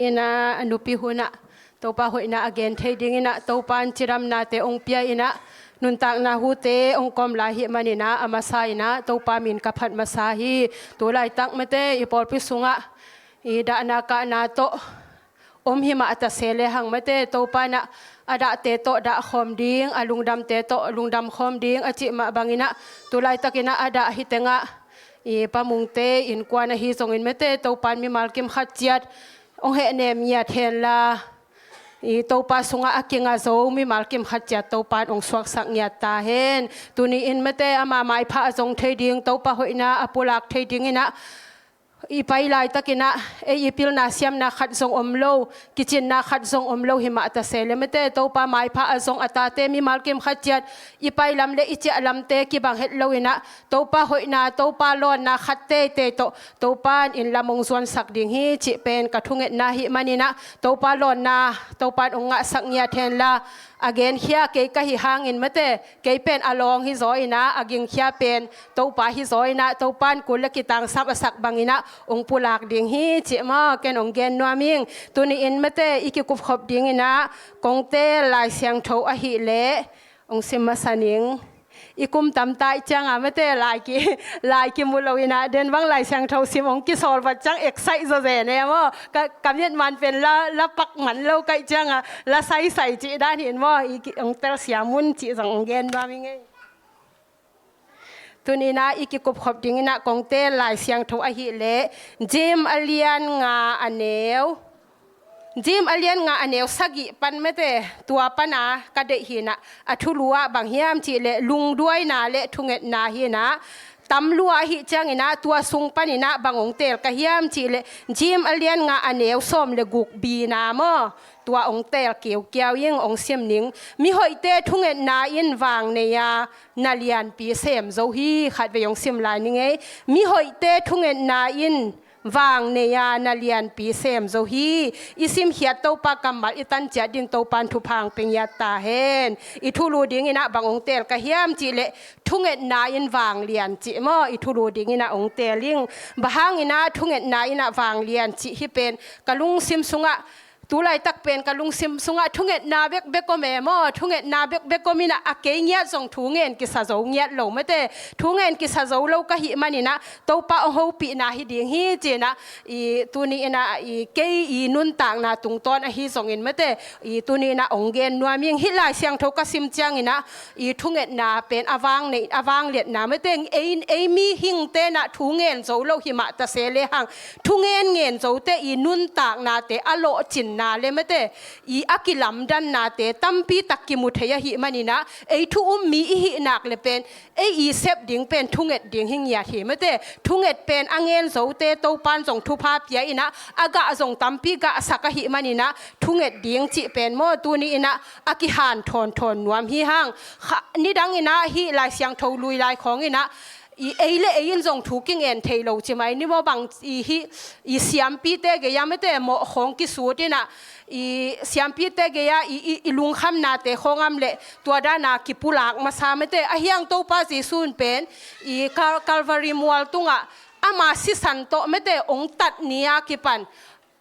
ina anupi huna topa hoina again thading ina topan chiram na te ong pia ina nuntak na hute ong kom lahi manina amasa ina topa min kaphat masahi tulai tak mate ipol pisunga ida na ka na to hima atasele hang mate topa na ada te to da khom ding alungdam te to alungdam khom ding achi ma bangina tulai takina ada hitenga pamung te in kwana hi songin mete topan mi malkim khatchiat ong he nem ya then la topa sunga akinga zo mi malkim khatchiat topan ong swak sak nya ta hen tuni in mete ama mai pha zong thading topa hoina apulak thading ina ipai lai takina ipil na siam na khat zong omlo kitchen na khat zong omlo hima ata sele mete topa mai pha azong atate mi malkim khatchiat ipai lam le ichi alam te ki bang het loina topa hoina topa lon na khatte te to topan in lamong zon sak ding hi chi pen kathunget na hi manina topa lon na topan onga sak nya then la again here ke ka hi hangin mate ke pen along hi zoina aging khia pen topa hi zoina topan kul kitang sak sak bangina ong pulak ding hi chi ma ken ong gen nuaming tuni in mate ikikup khop ding ina kongte lai siang tho a hi le ong simasaning ikum tam tai changa mate lai ki mulowina den bang lai siang tho sim ong ki sol wat chang excite zo ze ne mo kam net man pen la pak man lo kai changa la sai chi dan hin mo ong tel siamun chi jang ong gen ba mi nge tunina ikikup khop ding ina kongte lai siang tho a hi le jim alian nga aneu jim alian nga aneu sagi pan mete tua pana kade hina athulua bang hiam chi le lung duai na le thunget na hina tamlua hi changina tua sung panina bangong tel ka hiam chi le jim alian nga aneu som le guk bi na mo tua ong tel kieu kiau yeng ong sim ning mi hoite thunget na in wang ne ya nalian pi sem zo hi khat ve ong sim lai ni nge mi hoite thunget na in wang ne ya nalian pi sem zo hi isim hiat to pa kamal itan cha ding to pan thu phang peng ya ta hen I thulu ding ina bangong tel ka hiam chi le thunget na in wang lian chi mo I thulu ding ina ong teling bahang ina thunget na ina wang lian chi hi pen kalung sim sunga tulai tak pen kalung sim sunga thunget na bek beko me mo thunget na bek beko mina ake nya jong thungen ki sa zo nya lo mate thungen ki sa zo lo ka hi manina to pa ho pi na hi ding hi chena I tuni ina I ke I nun tang na tung ton a hi jong in mate I tuni na ongen nuaming hi lai siang tho ka sim chang ina I thunget na pen awang let na mate ei mi hing te na thungen zo lo hi ma ta se le hang thungen ngen zo te I nun tang na te alo chin na le mate I akilam dan na te tampi takki muthaya hi manina ei thu mi hi nak le pen ei sep ding pen thunget ding hing ya hi mate thunget pen angen zo te to pan jong thu pha pia ina aga jong tampi ga saka hi manina thunget ding chi pen mo tu ni ina aki han thon nuam hi hang ni dang ina hi lai siang tho lui lai khong ina I le ein jong thu king en thailo chimai ni mo bang I siam pi te ge ya mete mo khong ki su te na I siam pi te ge ya I lung kham na te khongam le tua da na ki pulak ma sa mete a hiang to pa ji sun pen I calvary mual tunga ama si san to mete ong tat nia ki pan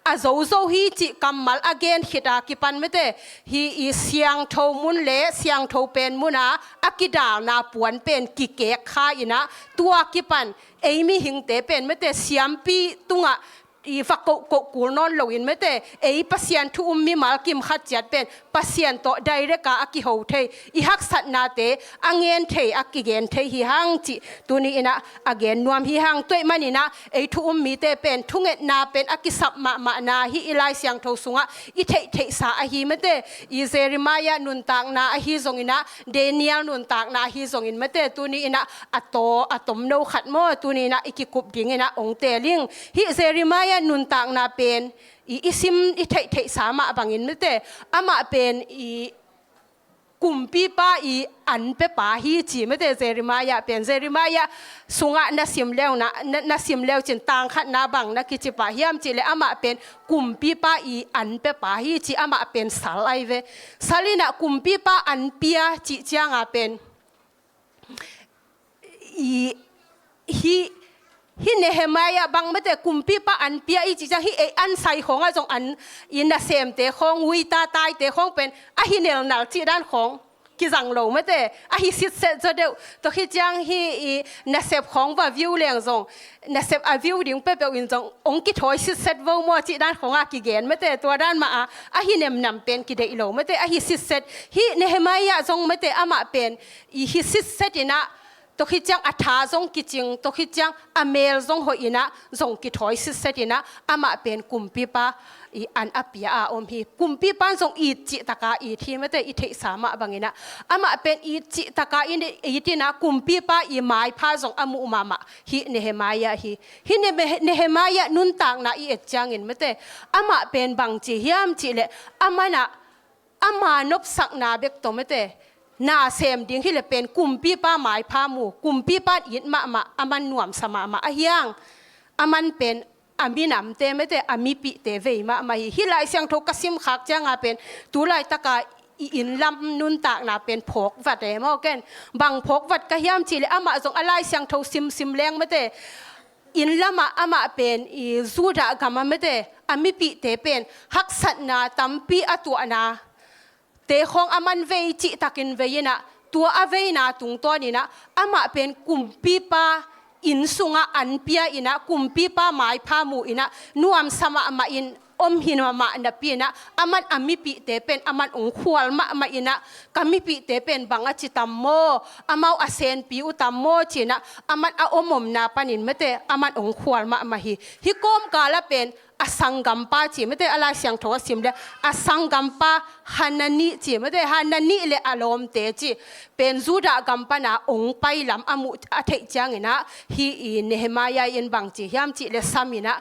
azo hi chi kamal again hita ki pan mete hi I siang tho mun le siang tho pen muna akida na puan pen ki ke kha ina tua ki pan eimi hing te pen mete siam pi tunga I fakko ko non lo in mete ei pasien thu mi mal kim khat chat pen pasien to direct ka aki ho the I hak sat na te angen the aki gen the hi hang chi tuni ina again nuam hi hang toi manina ei thu mi te pen thunget na pen aki sap ma na hi ilai siang tho sunga I the sa a hi mete I Jeremiah nun tak na a hi zong ina Daniel nun tak na hi zong in mete tuni ina atom no khat mo tuni ina ikikup ding ina ong teling hi Jeremiah nun tak na pen I isim I the sama bangin mete ama pen I kumpi pa I an pe pa hi chi mete Jeremiah pen Jeremiah sunga na sim leo chin tang khat na bang na ki chi pa hiam chi le ama pen kumpi pa I an pe pa hi chi ama pen sal ai ve salina kumpi pa an pia chi changa pen I hi hi Nehemiah bang mate kumpi pa an pia I chi chang hi e an sai khong a jong an in na sem te khong wi ta tai te khong pen a hi nel nal chi dan khong ki jang lo mate a hi sit set zo deu to hi chang hi na sep khong wa view leng jong na sep a view ding pe pe in jong ong ki thoi sit set vo mo chi dan khong a ki gen mate to dan ma a hi nem nam pen ki dei lo mate a hi sit set hi Nehemiah jong mate ama pen I hi sit set ina to khi chang atha zong ki ching to khi chang amel zong ho ina zong ki thoi si setina ama pen kumpi pa I an apia a om hi kumpi pan zong I chi taka I thi mate I the sama bangina ama pen I chi taka in I tina kumpi pa I mai pha zong amu mama hi Nehemiah hi Nehemiah nun tak na I et chang in mate ama pen bang chi hiam chi le ama nop sak na bek to mate na sem ding hi le pen kumpi pa mai pha mu kumpi pa yin ma aman nuam sama ma ahyang aman pen aminam te mete ami pi te ve ma hi lai siang tho kasim khak changa pen tu lai taka in lam nun tak na pen phok wat e mo ken bang phok wat ka hiam chi le ama jong alai siang tho sim leng mete in lama ama pen I zuda gama mete ami pi te pen hak sat na tampi atu ana te khong aman vei chi takin veina tua avei na tung to ni na ama pen kumpi pa in sunga an pia ina kumpi pa mai pha mu ina nuam sama ma in om hin ma na pi na aman ami pi te pen aman ong khwal ma ina kami pi te pen banga chi tammo amau asen pi u tammo chi na aman a omom na panin mete aman ong khwal ma hi kom kala pen asangam pa chi mete ala siang tho sim le asangam pa hanani chi mete hanani le alom te chi pen zuda gampa na ong pai lam amu athei chang ina hi Nehemiah in bang chi hiam chi le samina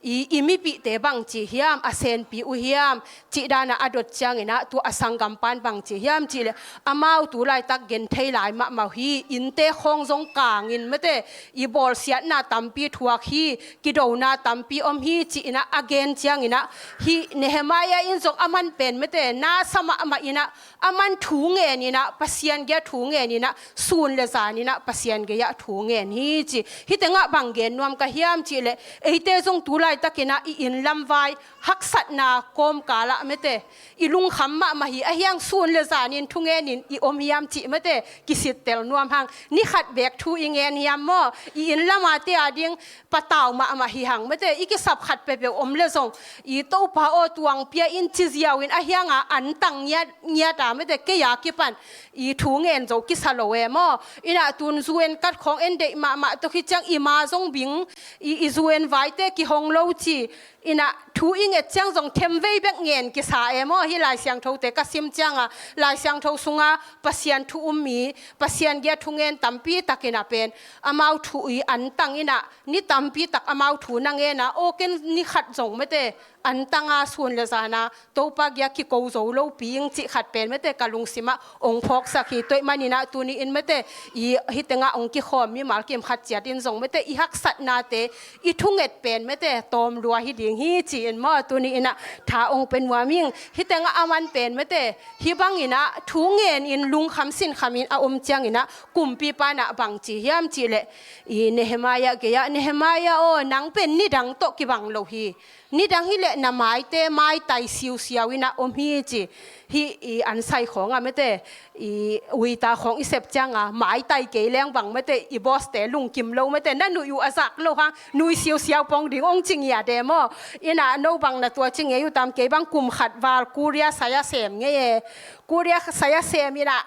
imi pi te bang chi hiam asen pi u hiam chi dana adot chang ina tu asangam pan bang chi hiam chi le amau tu lai tak gen thei lai ma hi in te khong jong kang in mete I bol siat na tampi thuak hi ki do na tampi om hi chi ina again chang ina hi Nehemiah in jong aman pen mete na sama ma ina aman thu nge ni na pasian ge thu nge ni na sun le za ni na pasian ge ya thu nge hi chi hi tenga bang gen nuam ka hiam chi le eite jong tu takina I in lam vai hak sat na kom kala mete I lung kham ma hi a hiang sun le zanin thungen in I om hiam chi mete kisit tel nuam hang ni khat bek thu ingen hiam mo I in lama te ading pataw ma hi hang mete I ki sap khat pe om le zong I to pa o tuang pia in chi ziaw in a hianga an tang nya ta mete ke ya ki pan I thu ngen zo ki salowe mo ina tun zuen kat khong en de ma to khi chang I ma zong bing I zuen vai te ki hong lo chi ina thu inge chang jong themvei bek ngen ki sa emo hi lai siang tho te ka sim changa lai siang tho sunga pasian thu ummi pasian ge thungen tampi takina pen amau thu I an tang ina ni tampi tak amau thu na nge na o ken ni khat jong mete an tanga sun le zana to pa gya ki ko zo lo ping chi khat pen mete kalung sima ong phok sakhi toy manina tu ni in mete I hitenga ong ki khom mi mal kem khat chiat in jong mete I hak sat na te I thunget pen mete tom lua hi ding hi chi in mo tu ni ina tha ong pen wa ming hitenga aman pen mete hi bang ina thungen in lung kham sin khamin a chang ina kumpi pa na bang chi hiam chi le I Nehemiah ge ya Nehemiah o nang pen ni dang to ki bang lo hi ni dang hi le na mai te mai tai siu ina hi chi hi an sai khong a mete I wi ta khong I sep changa mai tai ke leng bang mete I boss te lung kim lo mete na nu yu azak lo ha nui siu pong ding ong ching ya de mo ina no bang na tua ching e yu tam ke bang kum khat wal kuria saya sem nge kuria saya sem ina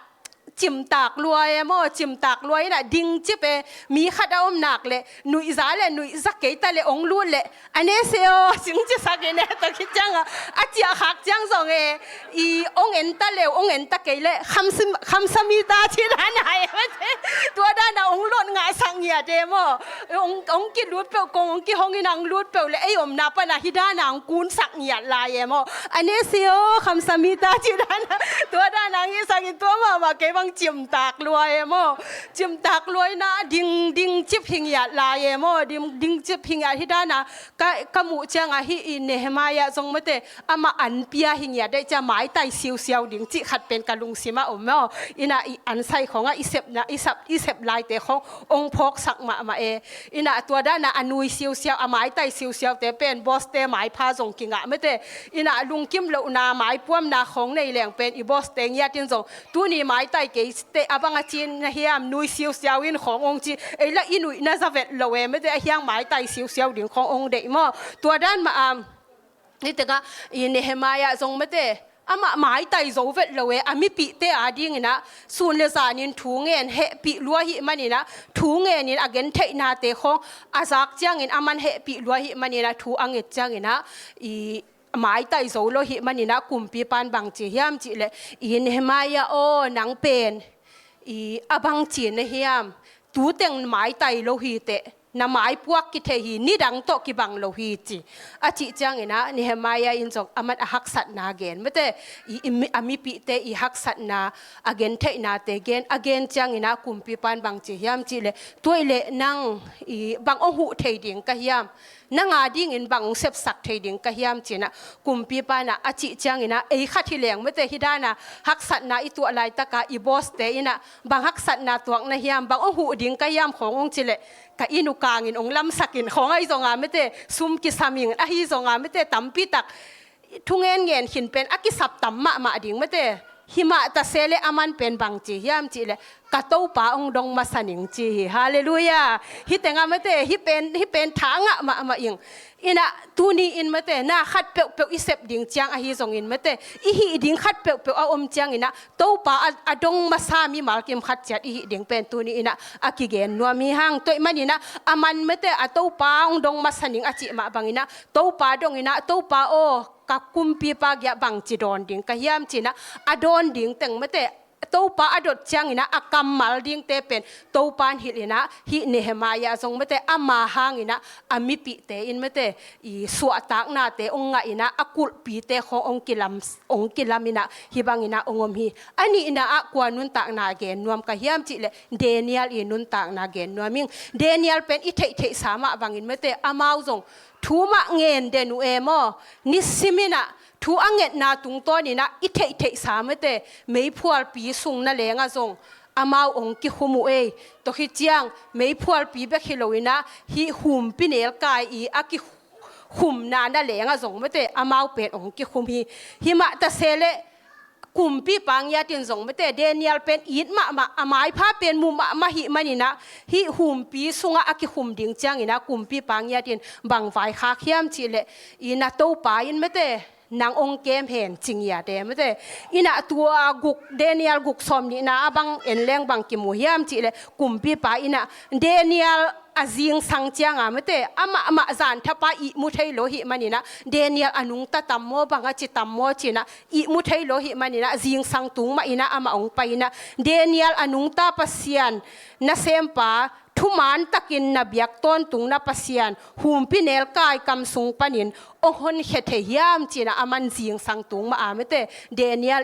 chim tak luai mo chim tak luai na ding chipe mi khada om nak le nui za le nui zakai ta le ong lu le ane seo sing chi sa ge ne to ki chang a chia khak chang zong e I ong en ta le ong en ta ke le kham sami ta chi da nai tua da na ong lon nga sang ya de mo ong ki lut pe kong ong ki hong inang lut pe le ai om na pa na hi da na ong kun sak ya la ye mo ane seo kham sami ta chi da na ตัวด้านนางอีสังตัวมาเก็บังจิมตากลวยโมจิมตากลวยนะดิงจิบหิงยาลายโมดิงจิบหิงยาที่ด้านนะก็มูเจียงฮิอินเนหมายะทรงไม่เตอามาอันเปียหิงยาได้จะหมายไตเสียวดิงจิขัดเป็นกะลุงสิมาอมโมอินะอันใส่ของอิเสบนะอิเสบลายเตขององพกสักมาอินะตัวด้านนะอนุยเสียวอาหมายไตเสียวเตเป็นบอสเตหมายพาทรงกิงะไม่เตอินะลุงกิมเลวนาหมายป้วมนาของในแหล่งเป็นอีบอสเตงยาตินทรงตัวนี้หมายไตเกสเตอบังอาจินนะเฮียมนุยเสียวอินขององค์จีละอินุยน่าจะเวทเลวไม่เตเฮียงหมายไตเสียวดิ่งขององค์เดมอตัวด้านมานี่แต่ก็อินเนหมายะทรงไม่เตอามาหมายไตโจเวทเลวอามิปีเตอาดิ่งนะส่วนเลสานินถูเงินเฮปีลัวหิมันนี่นะถูเงินนี่อเกนเทนาเตของอาซักจังอินอามันเฮปีลัวหิมันนี่นะถูอังเกจังอินะอีหมายไตโจโลหิมันนี่นะกุมปีปานบางจียามจีเลอินเฮมายาโอหนังเป็นอีอบังจีนเฮียมตูเต็งหมายไตโลหิเตน้ำหมายพวกกิเทหีนี่ดังโตกิบังโลหิจีอาจิจังอินะนี่เฮมายาอินจงอามันหักสัตนาเกนไม่แต่อามิปีเตอีหักสัตนาอเกนเทนาเตเกนอเกนจังอินะกุมปีปานบางจียามจีเลตัวเลนังอีบางองหุเทดิ่งกะยามนังอาดิ่งอินบางเสพสักเทดิ่งกะยามจีนะกุมปีปานะอาจิจังอินะขัดที่เหลียงไม่แต่ฮิดานะหักสัตนาอีตัวอะไรตะกาอีบอสเตอินะบางหักสัตนาตัวนะยามบางองหุดิ่งกะยามขององจีเลกะอินุกางอินองลำสักินของไอ้ทรงงานไม่แต่ซุมกิสามิงไอ้ทรงงานไม่แต่ตั้มปีตักทุ่งเงินหินเป็นอักิสับตั้มมาดิ่งไม่แต่หิมะตะเซเลอามันเป็นบางจียามจีเลกะโตปาองดงมาสนิงจีฮาเลลูยาฮิแต่งาไม่แต่ฮิเป็นทางะมาอิงอินะตูนีอินไม่แต่น่าขัดเปียวอิเสบดิ่งจังไอ้ทรงอินไม่แต่อีหิดิ่งขัดเปียวเอาอมจังอินะโตปาอดงมาสามีมาลกิมขัดจัดอีหิดิ่งเป็นตูนีอินะอากิเกนนัวมีหางตัวมันอินะอามันไม่แต่อโตปาองดงมาสนิงอาจิมาบางอินะโตปาดงอินะโตปาโอกักกุมปีปากยาบังจีดอนดิ่งกะยามจีนะอดอนดิ่งแต่งไม่แต่โตปาอดดจังอินะอากำมัลดิ่งเตเป็นโตปานหิอินะหิเนหมายาทรงไม่แต่อามาหางอินะอามิปีเตอินไม่แต่อีสวตากนาเตองงอินะอากุลปีเตขององกิลัมอินะฮิบังอินะองอมฮีอันนี้อินะอากวานุนตากนาเกนนวมกะยามจีเลเดเนียลอินุนตากนาเกนนวมิงเดเนียลเป็นอิเทสามะบังอินไม่แต่อามาวทรงทูมะเงินเดนูเอโมนิสิมินะทูอังเงินนาตุงตัวนี่นะอิเทสามเตไม่พัวปีสุงนั่นเลงอ่ะทรงอามาองกิหุมุเอตัวขี้เจียงไม่พัวปีเบคิโลวินะฮิหุมปิเนลกายอีอากิหุมนานั่นเลงอ่ะทรงไม่เตอามาเป็นองกิหุมฮิมะตะเซเลกุมปีปังยาตินทรงไม่แต่เดเนียลเป็นอิดมาอามายพาเป็นมุมมาหิมันนี่นะฮิหุมปีสุงอากิหุมดิ่งจังอินะกุมปีปังยาตินบังไฟคาเขียมจีเลอินะโตปาอินไม่แต่นางองเกมเห็นจริงอย่าเดไม่ได้อินะตัวกุกเดเนียลกุกสมนี่นะบังเอ็นแรงบังกิมูเฮียมจีเลยกุมปีปาอินะเดเนียลอาจิงสังเจียงไม่ได้อามาจานทับไปอีมุทัยโลหิมันนี่นะเดเนียลอนุงตะตัมโมบังอาจิตัมโมจีนะอีมุทัยโลหิมันนี่นะจิงสังตุงมาอินะอามาองไปนะเดเนียลอนุงตาปัสยานนะเซมปาทุมันตะกินนับยักต้นตุงนับปัสยานหุมพิเนลกายกำสุงปนินองคนเฮเทียมจีนะอามันจิงสังตุงมาไม่ได้เดเนียล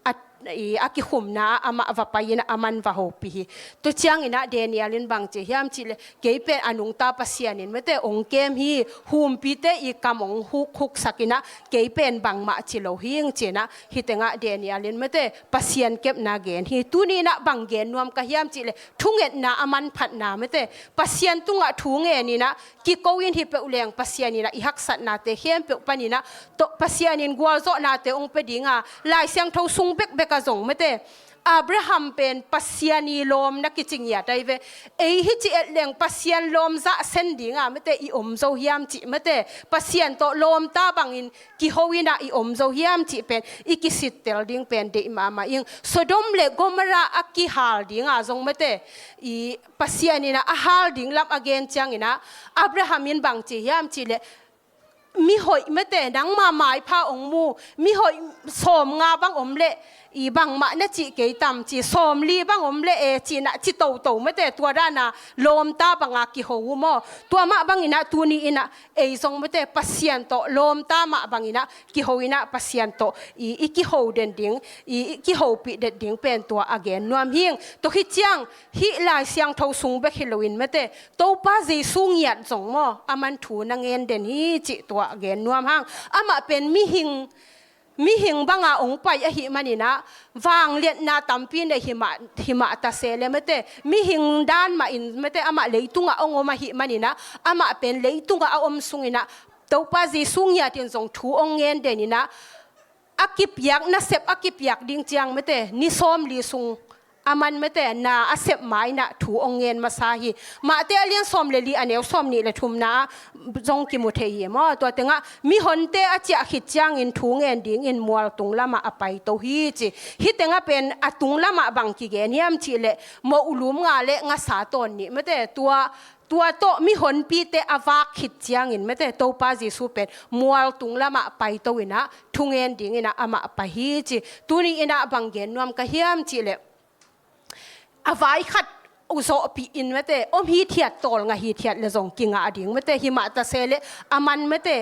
อากิขุมนะอามาวับไปนะอามันวะโฮปีตัวเชียงอินะเดเนียลินบังเจียมจีเลเก็บเป็นอนุงตาปัสยานินไม่แต่องเกมฮีหุมปีเตอีกำองฮุกสักินะเก็บเป็นบังมาจิโลหิงเจนะฮิตงะเดเนียลินไม่แต่ปัสยานเก็บนาเกนฮีตัวนี้นะบังเกนนวมกะยามจีเลทุ่งเอ็ดนะอามันพัดนาไม่แต่ปัสยานตุงะทุ่งเอ็นี่นะกิโกวินฮิเปอุเลงปัสยานินะอีฮักสัตนาเตเข้มเปอุปนินะโตปัสยานินกัวโซนาเตองเปดิงะลายเสียงทงซุงเบกกะจงไม่แต่อับราฮัมเป็นปัสยานีลมนักกิจงยาได้เวฮิจิเอเลงปัสยานลมจะเส้นดิ่งไม่แต่อีอมโซฮิมจิไม่แต่ปัสยานโตลมตาบังอินกิโฮวินาอีอมโซฮิมจิเป็นอีกิสิตเตลดิ่งเป็นเดมาอิงโซดมเลกอมราอักิฮาลดิ่งจงไม่แต่อีปัสยานีนะอาฮาลดิ่งลำอเกนจังอินะอับราฮัมินบังจิฮิมจิเล มีหอยไม่แต่ดังมาหมายพาองมูมีหอยสมงาบังอมเละอีบังมาเนี่ยจีเกยตำจีสมลีบังอมเละจีน่ะจีโตไม่แต่ตัวด้านน่ะลมตาบังอากิโหวมอตัวมาบังอินะตัวนี้อินะทรงไม่แต่ปัสยันโตลมตามาบังอินะกิโหอินะปัสยันโตอีกิโหเด่นดิ่งอีกิโหปิเด่นดิ่งเป็นตัวอเกนนวมหิงตัวฮิจังฮิลายเสียงเท่าสูงเบกฮิโลวินไม่แต่ตัวป้าจีสูงหยัดจงมออามันถูนางเงินเด่นฮิจิตัวอเกนนวมห้างอามาเป็นมิหิงบังอาองไปอหิมันินะวางเลียนนาตัมปีนหิมะตาเซเลไม่แต่มิหิงด้านมาอินไม่แต่อามาเลยตุงอาองมาหิมันินะอามาเป็นเลยตุงอาอมสุงินะตัวป้าจีสูงหยัดจงถูองเงินเด่นนี่นะอากิบยักน่าเสพอากิบยักดิ่งจังไม่แต่นิสอมลีซุงอามันไม่แต่นาอาเสพไม้นะถูองเงินมาซาฮีมาเตอเลียนสอมเลลีอันเอวสอมนี่เลยทุมนะจงกิมุเทียมอตัวเต็งะมีหนเตอเจียขิดจังอินถูเงินดิ่งอินมัวตุงละมาอไปตัวฮีจีฮิเต็งะเป็นอตุงละมาบังกิเกนยามจีเลโมอุลุมงาเลงาสาตอนนี้ไม่แต่ตัวโตมีหนปีเตอวากขิดจังอินไม่แต่โตป้าจีสูเป็นมัวตุงละมาไปตัวอินะทุเงินดิ่งอินะอามาไปฮีจีตัวนี้อินะบังเกนนวมกะเฮียมจีเลอวายขัดอุโสปีอินไม่แต่อมฮีเทียดตอลงาฮีเทียดเลยส่งกิงอาดิ่งไม่แต่หิมะตะเซเลอามันไม่แต่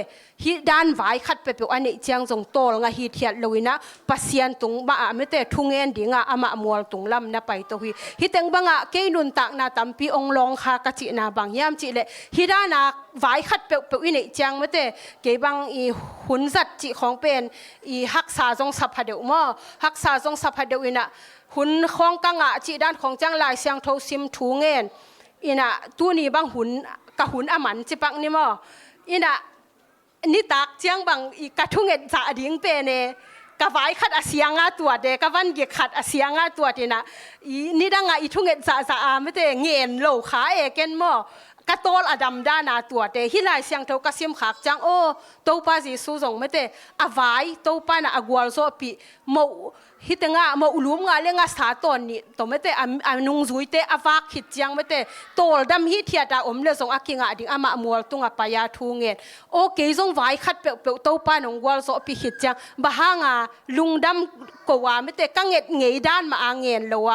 ฮิด้านวายขัดไปเป็นอันนี้เจียงส่งตอลงาฮีเทียดเลยนะปัสยันตุงบ้าไม่แต่ทุ่งเงินดิ่งอามามัวตุงลำนะไปตัวฮิตังบังอาเกนุนตักนาตัมปีองลองคากะจินาบางยามจิเลฮิด้านาวายขัดเป็นอันนี้เจียงไม่แต่เกบังอีหุนสัตจิของเป็นอีฮักษาทรงสัพพเดวมอฮักษาทรงสัพพเดวินะหุ่นของกังอาจีด้านของจังลายเสียงโทซิมถูเงินอินะตัวนี้บางหุ่นกับหุ่นอามันจิปังนี่มั้งอินะนี่ตักเจียงบางอีกระทุ่งเงินจ่าดิ่งเป็นเนกับไว้ขัดอาเสียงตัวเด็กกับวันเกียขัดอาเสียงตัวทีนะนี่ดังอีทุ่งเงินจ่าไม่ได้เงินโลขาเอเกนมั้งกระโตลอดัมด้านาตัวเตฮิลายเสียงเท่ากระซิมขากจังโอ้ตัวป้าจีสูงไม่เตอวายตัวป้าน่ะอากวลโซปีโมฮิตงะโมอุลุมงาเลงาสาตอนนี้ตัวไม่เตอนุงซุยเตอวากขิดจังไม่เตโตลดำฮิเทียดาอมเลส่งอากิงะดิ่งอามามัวตุงอาปายาทูเงินโอเคส่งไว้ขัดเปลวตัวป้านงวลโซปีขิดจังบ้างาลุงดำกว่าไม่เตกังเงิดเงยด้านมาเงินลัว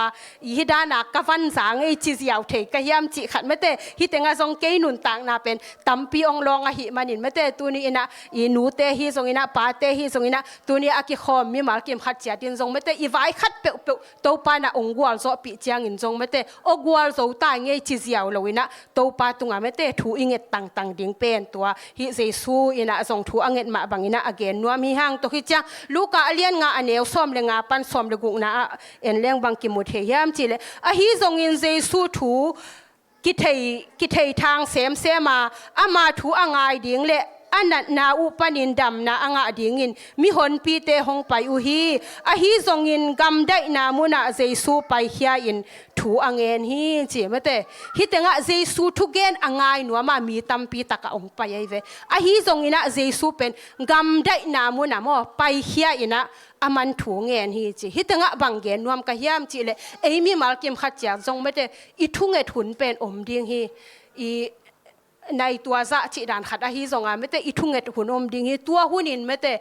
ฮิดานักกฟันสางไอจิสยาวเทกยามจิขัดไม่เตฮิตงะทรงเกยนุนต่างนาเป็นตัมปีองลองอหิมันินไม่แต่ตัวนี้นะอีนูเตหิทรงอินะปาเตหิทรงอินะตัวนี้อากิคอมมีมาร์กิมขัดเจียดินทรงไม่แต่อีไว้ขัดเปลวตัวปานะองกวลโซปีเจียงอินทรงไม่แต่องกวลโซตายไงจิสยาวเลยนะตัวปาตุงาไม่แต่ถูอิงเงต่างดิ่งเป็นตัวฮิเซซูอินะทรงถูอังเงมาบังอินะอเกนนัวมีห้างตัวฮิจังลูกอาเลียนงาอเนวซ้อมเลงาปันซ้อมเลกุงนะเอ็นเลี้ยงบังกิมุเทียมจิเลอฮิทรงอินเซซูถูกิเทยทางเสมาอามาถูอ่างไอดิ่งเละอันนั้นนาอุปนินดำนาอ่างดิ่งอินมีหนปีเตหงไปอุฮีอฮีทรงอินกำได้นามุนาเจสูไปเฮียอินถูอ่างเงินฮีจีไม่แต่ฮิตงะเจสูทุกเกนอ่างไอหนัวมามีตัมปีตะกะองไปไอเวอฮีทรงอินะเจสูเป็นกำได้นามุนามอไปเฮียอินะอามันถูเงินฮีจีฮิตงะบังเกนนวมกะยามจีเลเอมีมาลกิมขัดจากทรงไม่แต่อีทุงเงทุนเป็นอมดิ่งฮีอีในตัวซะจีดานขัดอาฮีทรงไม่แต่อีทุงเงทุนอมดิ่งฮีตัวหุ่นินไม่แต่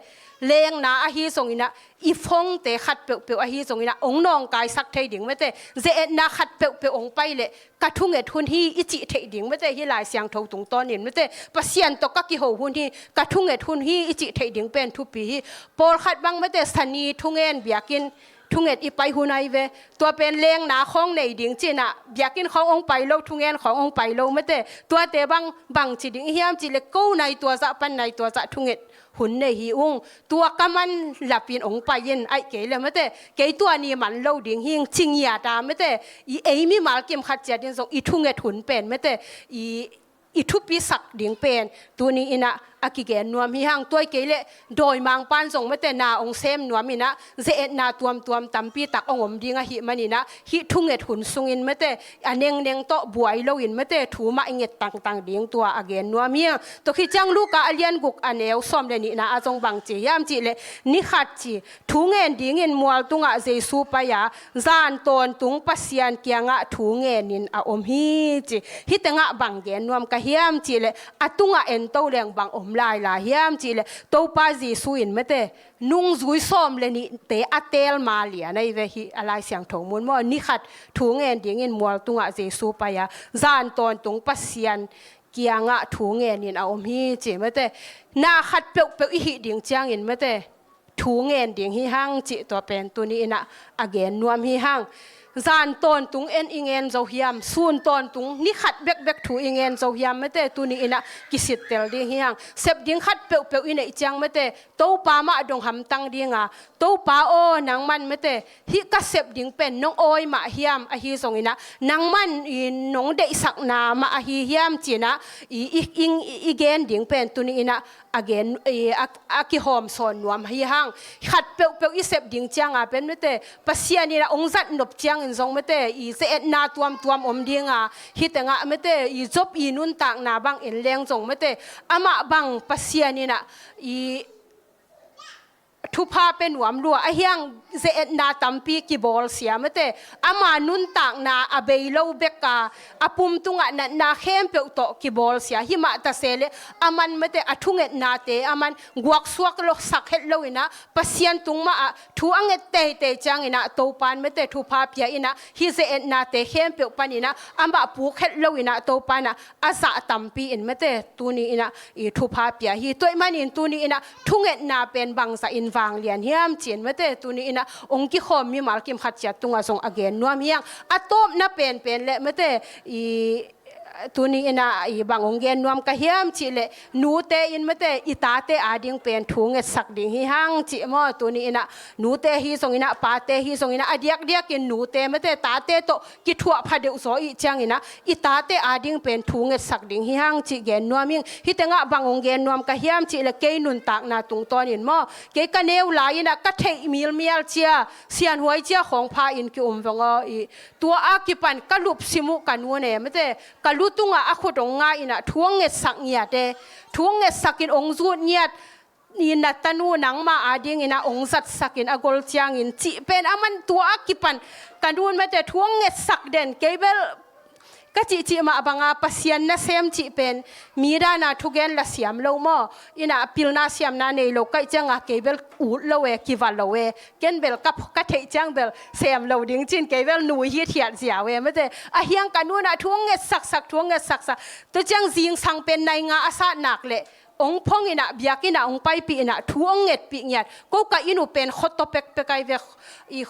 เลี้ยงนาอาฮีทรงอินะอีฟงเตะขัดเปียวอาฮีทรงอินะองนองกายสักเทดิ่งไม่แต่เจเอ็นาขัดเปียวองไปเลยกระทุงเงทุนฮีอิจิเทดิ่งไม่แต่ฮีลายเสียงทงตรงตอนนี้ไม่แต่ปัสยันตกกิโหหุ่นฮีกระทุงเงทุนฮีอิจิเทดิ่งเป็นทุปีฮีปอลขัดบังไม่แต่สนีทุงเงินเบียกินทุงเงอีไปหุ่นไอเวตัวเป็นเลี้ยงนาของในดิ่งจีน่ะเบียกินขององไปโลทุงเงินขององไปโลไม่แต่ตัวเตะบังจีดิ่งเฮียมจีเล็กกู้ในตัวจะปันในตัวจะทุงเงหุ่นในหิวงตัวกำมันหลับยินองไปยินไอเกลเลยไม่แต่เกตัวนี้มันเล่าดิ่งหิงชิงยาตาไม่แต่อีมีมาลกิมขัดเจดินส่งอีทุงเงหุ่นเป็นไม่แต่อีทุปีสักดิ่งเป็นตัวนี้อินะอากิเกนนวมหิหังตัวเกลโดยมังปันส่งไม่แต่นาองเซมนวมอินะเจเอ็นาตัวตัมปีตักองมดิ่งหิมันอินะหิทุงเงหุ่นสุงอินไม่แต่อันเนงโตบวยโลอินไม่แต่ถูมาอิงเงต่างดิ่งตัวอาเกนนวมหิตัวขี้จังลูกอาเลียนกุกอันเอวซ้อมเลยนี่นะอาจงบังจียามจีเลยนี่ขัดจีถูเงินดิ่งอินมัวตุงอาเจสูปยาจานตนตุงปัสยันเกียงอาถูเงินนินอาอมหิจีฮิตงะบังเกนนวมกะเฮียมจีเลยอาตุงอาเอ็นโตเลียงบังอม ลายลาเฮียมจีเลตัวป้าจีสุอินไม่เตนุ่งจุยซ้อมเลยนี่เตอเตลมาเลียในเวหิอะไรเสียงถงมุนว่านี่ขัดถุงเงินดิ่งเงินมัวตุงอาเจสูไปยาจานตอนตุงปัสยันเกียงะถุงเงินนี่เอามีจีไม่เตน่าขัดเปียวอีหิดิ่งเจียงอินไม่เตถุงเงินดิ่งหิหังจีตัวเป็นตัวนี้นะอเกนนวมหิหังจานตอนตุงเอ็นอิงเงินเจ้าเฮียมส่วนตอนตุงนี่ขัดเบกถูอิงเงินเจ้าเฮียมไม่เตตัวนี้นะกิสิตเตลดิ่งหิหังเสพดิ่งขัดเปียวอินไอจังไม่เตตัวป้ามาดงหำตังดิ่งอ่ะตัวป้าโอ้นางมันไม่เตฮิกเสพดิ่งเป็นน้องโอยมาเฮียมอฮีส่งอินะนางมันน้องเดสักนามาอฮีเฮียมจีนะอีเกนดิ่งเป็นตัวนี้นะagain aki hom son nuam hi hang khat pe i sep ding chang a pen mete pasian ni la ongjat nop chang in zong mete I se et na tuam om dinga hi tenga mete I job I nun tak na bang in leng zong mete ama bang pasian ni na Iทุพาเป็นหวมรัวไอเฮียงเจเอ็ดนาตัมปีกีบอลเสียมเตอามานุนต่างนาอเบยโลเบกาอปุ่มตุงะนาเข้มเปียวโตกีบอลเสียหิมะตาเซเลอามันเมเตอทุงเอ็ดนาเตอามันกวักสวกโลสักเฮดโลอินะปัสยันตุงมาทูอังเอเตเตจังอินะโตปานเมเตทุพาเปียอินะฮิเจเอ็ดนาเตเข้มเปียวปานินะอามาปูเฮดโลอินะโตปานะอาซาตัมปีอินเมเตตูนีอินะอีทุพาเปียฮิตัวมันอินตูนีอินะทุงเอ็ดนาเป็นบังซาอินVanglianเฮียมเจียนไม่ได้ตัวนี้นะองค์กิขอมมีมาลกิมขัดจัดตรงอาส่งอเกนนัวเมียงอะตบน่ะเป็นเละไม่ได้ตัวนี้นะบางองค์เกนนัวมกะเฮียมจีเละนูเตอินไม่ได้อิตาเตอาดิงเป็นถุงเงสักดิ่งหิหังจีมอตัวนี้นะนูเตฮีส่งอินะปาเตฮีส่งอินะอเดียกกินนูเตไม่ได้ตาเตโตกิถั่วพัดเดือดโซอีจังอินะอิตาเตอาดิงเป็นถุงเงสักดิ่งหิหังจีเกนนัวมิงฮิตงะบางองค์เกนนัวมกะเฮียมจีเละเกนุนตากนาตุงตอนอินมอเกกันเนวลายนะก็เทมีลเจียเสียนหวยเจียของพาอินกิอุมวงตัวอากิปันกลุบสิมุกันวัวเนี่ยไม่ได้กลุตุงอาขุดงง่ายนะทวงเงสักเงียดทวงเงสักินองจูดเงียดนี่นัตนูนังมาอาดิงอินะองจัดสักินอกอลจางอินจีเป็นอามันตัวอากิปันกันดูไม่ได้ทวงเงสักเด่นเกเบลก็จีมาบังอาปัสยันนะเซมจีเป็นมีด้านาทุกเกนละเสียมโลมออินะพิลนาเสียมนาเนโลก็จังอาเกเบลอูดโลเวกิวัลโลเวเกนเบลกับก็เทจังเบลเสียมโลดิ้งจินเกเบลหนูฮีเทียนเสียเวไม่ได้อาเฮียงกันนู่นนะทวงเงสักทวงเงสักตัวจังจิงสังเป็นในงาอาซาหนักเลยองพงอินะบิยากินะองไปปีอินะทวงเงปีเงียดก็กะอินูเป็นขดตบเปกไกเวอี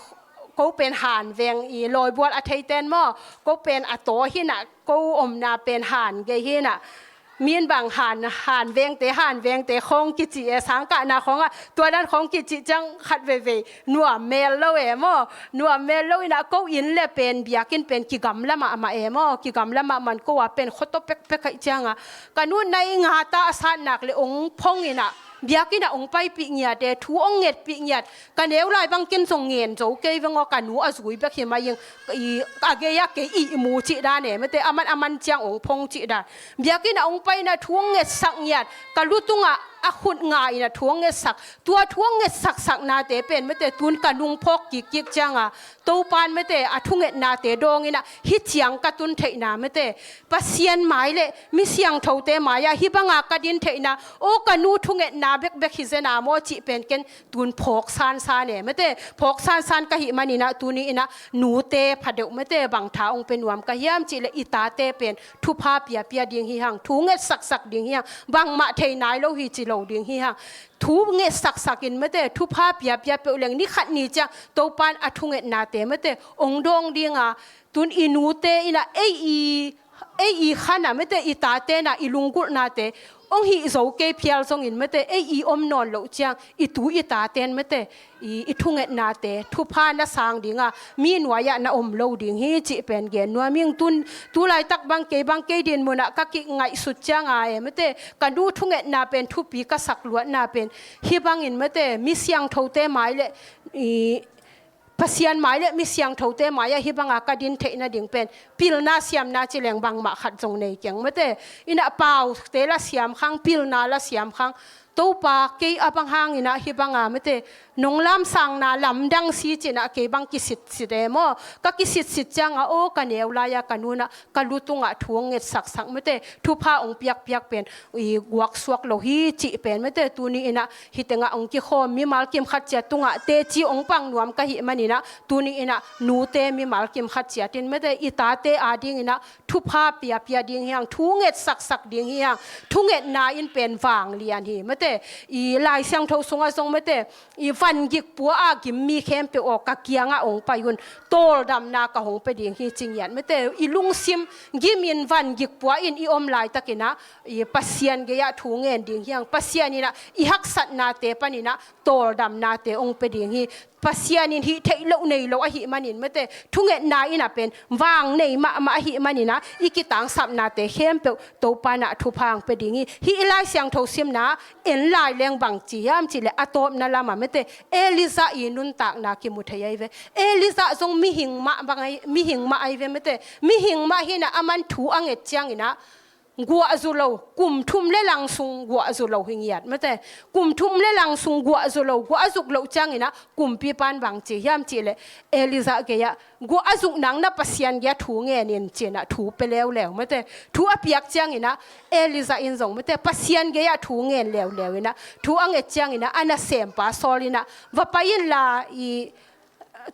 ก็เป็นหานเวงอีลอยบัวอาทิตย์เต็นมอก็เป็นอโตหินะก็อมนาเป็นหานเกหินะมีนบางหานเวงเตของกิจิสังกะนาของตัวนั้นของกิจิจังขัดเวนัวเมลโลเอมอนัวเมลโลอินะก็อินเลเป็นบิยากินเป็นกิกำละมาเอมอกิกำละมามันก็ว่าเป็นขตเปกจังกันนู่นในงาตาสานนักเลยองพงอินะเบียกินองไปปีเงียดทูองเงียดปีเงียดกันเอวลายบางกินส่งเงินโจเกยงอกันหนูอาศัยแบบเขียนมายังอาเกียกอีมูจิดาเนี่ยไม่แต่อามันจังองพงจิดาเบียกินองไปนะทูองเงียดสักเงียดกันรู้ตุงอาขุดง่ายนะทวงเงสักตัวทวงเงสักนาเตเป็นไม่แต่ตุนกันนุงพกกิกจังตัวปานไม่แต่อาทุงเงนาเตดองอินะฮิตยังกตุนเทนาไม่แต่ปัสยันหมายเลยมิเสียงเท่าเตมายาฮิบังกดินเทนาโอ้กันนูทุงเงนาเบกฮิเซนาโมจิเป็นกันตุนพกซานเนี่ยไม่แต่พกซานกะหิมันนี่นะตุนี้นะหนูเตผัดเดวไม่แต่บางท้าองเป็นวมกะยามจิเลอิตาเตเป็นทุพาเปียดิ่งหิหังทุงเงสักดิ่งหิหังบางมาเทนายโลหิจิโลดิ่งหิหังทูเงสักอินไม่แต่ทุพาเปียเปเลงนี่ขัดนี่จังตัวปานอทุงเงนาเตไม่แต่องดงดิ่งตุนอินูเตอินะอีขันไม่แต่อิตาเตนะอิลุงกุนาเตองฮีโซเกพิลซงอินไม่แต่อีอมนอนโลจังอีตูอีตาเตนไม่แต่อีทุงเงนาเตทุพานะสางดิ่งมีหน่วยนะอมโลดิ่งฮีจิเป็นเกนนัวมิงตุไลตักบังเกดินมุนะกักไงสุดจังไม่แต่กันดูทุงเงนาเป็นทุปีกสักล้วนนาเป็นฮีบังอินไม่แต่มิเสียงเท่าเตหมายเลยภาษาหมายเลยมิเสียงเท่าเตหมายฮิบังกดินเทนะดิ่งเป็นพิลนาเสียมนาจิเลงบังมาขัดจงในเกียงไม่แต่อินะเปล่าเตละเสียมข้างพิลนาละเสียมข้าง to pa ke abang hangina hibanga mete nonglam sang na lamdang si china ke bang kisit sidemo ka kisit sit changa o kanewla ya kanuna kalutunga thuang nget sak sak mete thupa ong piak piak pen i guak suak lo hi chi pen mete tuni ina hitenga ong ki khom mi mal kim khat cha tunga te chi ong pang nuam ka hi manina tuni ina nu te mi mal kim khat cha tin mete ita te ading ina thupa pia pia ding hyang thu nget sak sak ding hyang thu nget na in pen wang lian hi mete i lai siang tho sunga song mete i van gik pu a kim mi khem pe o ka kianga ong payun tol dam na ka hong pe ding hi ching yan mete i lung sim gimin van gik pu in i om lai takina i pasian ge ya thu ngen ding hyang pasian ina i hak sat na te panina tol dam na te ong pe ding hi pasian in hi thei lo nei lo a hi manin mete thunget na ina pen wang nei ma hi manina ikitang sap na te khem pe to pa na thu phang pe ding hi ilai siang tho sim na en lai leng bang chi yam chi le atop na lama mete eliza inun tak na ki mu thei ve eliza zong mi hing ma bangai mi hing ma ai ve mete mi hing ma hi na aman thu anget chiang ina gua zulo kum thum le lang sung gua zulo hingiat mate kum thum le lang sung gua zulo gua azuk lo chang ina kum pi pan bang chi yam chi le eliza ke ya gua azuk nang na pasian ya thu nge nin chena thu pe lew lew mate thu apiak chang ina eliza in zong mate pasian ge ya thu nge lew lew ina thu ange chang ina ana sem pa solina va payin la I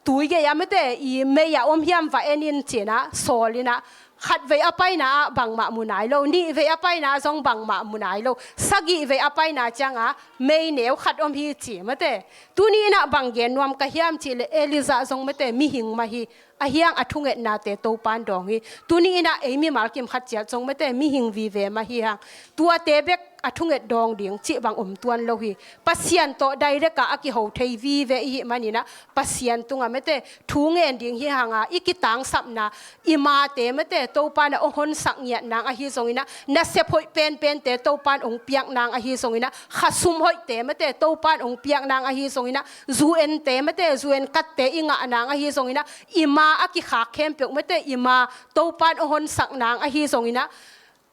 tui ge ya mate I me ya om hiam va enin chena solina khát về apai na bang ma munai lo ni về apai na zong bang ma munai lo sagi về apai na changa mei neu khát om hi chi mate tu ni na bang gen nuam ka hiam chi le eliza zong mate mi hing ma hi a hiang athunget na te to pan dong hi tu ni na emi mal kim khat chia zong mate mi hing vi ve ma hi hang tua te bek athunget dong ding chi bang tuan lo hi pasian to direct ka aki ho thei vi ve hi manina pasian tunga mate thu ngen ding hi hanga ikitang sapna ima te mate to pan ong hon sak nya nang a hi zongina na se phoi pen pen te to pan ong piak nang a hi zongina khasum hoi te mate to pan ong piak nang a hi zongina zuen te mate zuen kat te inga nang a hi zongina ima aki kha khem pe mate ima to pan ong hon sak nang a hi zongina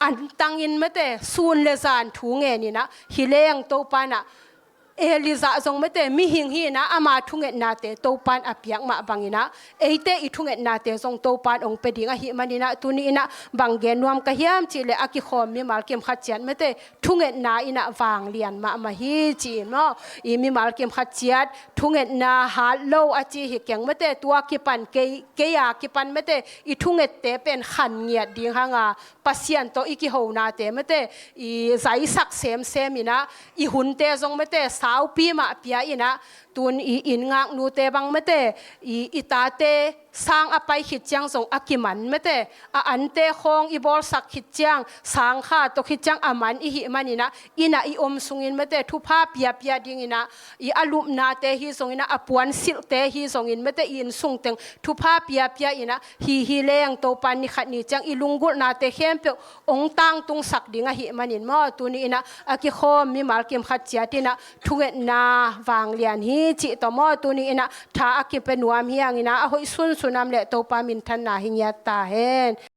an tangin mate sun le zan thu nge ni na hileng to pana eliza zong mate mi hing hi na ama thunget na te to pan apiak ma bangina eite I thunget na te zong to pan ong pedinga hi manina tuni ina banggen nuam ka hiam chi le aki khom mi mal kem khat chian mate thunget na ina Vanglian ma hi chi no I mi mal kem khat chiat thunget na ha lo a chi hi kyang mate tua ki pan ke ya ki pan mate I thunget te pen khan ngiat ding hanga pasian to iki ho na te mate I zai sak sem ina I hun te zong mate sao pi ma pia ina tun I in ngak nu te bang mate I itate sang apai khit chang song akiman mate a ante khong I bol sak khit chang sang kha to khit chang aman I hi manina ina I om sungin mate thu pha pia pia ding ina I alum na te hi song ina apuan sil te hi song in mate in sung teng thu pha pia pia ina hi leng to pan ni khat ni chang I lungul na te khem pe ong tang tung sak dinga hi manin mo tu ni ina aki khom mi mal kim khat chia tina thunget na Vanglian hi chi to mo tu ni ina tha aki pe nuam hiang ina a hoi sun sunam le to pa min than na hi nya ta hen